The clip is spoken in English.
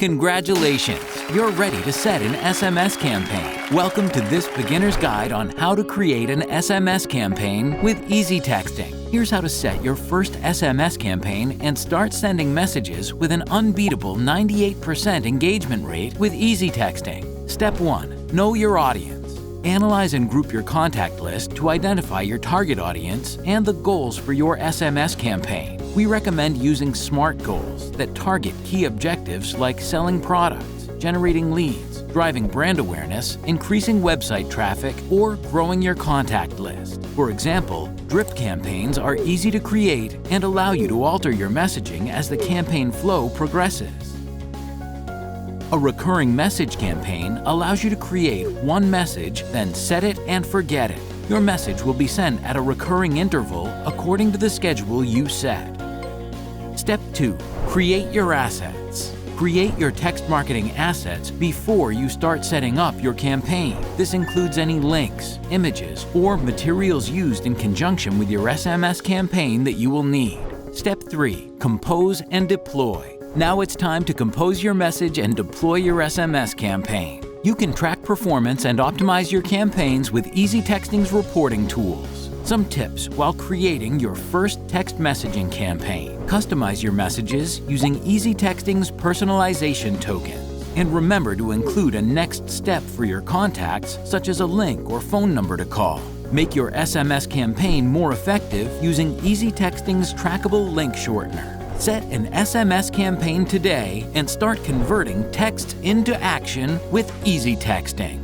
Congratulations! You're ready to set an SMS campaign. Welcome to this beginner's guide on how to create an SMS campaign with Easy Texting. Here's how to set your first SMS campaign and start sending messages with an unbeatable 98% engagement rate with Easy Texting. Step 1. Know your audience. Analyze and group your contact list to identify your target audience and the goals for your SMS campaign. We recommend using SMART goals that target key objectives like selling products, generating leads, driving brand awareness, increasing website traffic, or growing your contact list. For example, drip campaigns are easy to create and allow you to alter your messaging as the campaign flow progresses. A recurring message campaign allows you to create one message, then set it and forget it. Your message will be sent at a recurring interval according to the schedule you set. Step 2. Create your assets. Create your text marketing assets before you start setting up your campaign. This includes any links, images, or materials used in conjunction with your SMS campaign that you will need. Step 3. Compose and deploy. Now it's time to compose your message and deploy your SMS campaign. You can track performance and optimize your campaigns with Easy Texting's reporting tools. Some tips while creating your first text messaging campaign. Customize your messages using Easy Texting's personalization token. And remember to include a next step for your contacts, such as a link or phone number to call. Make your SMS campaign more effective using Easy Texting's trackable link shortener. Set an SMS campaign today and start converting text into action with Easy Texting.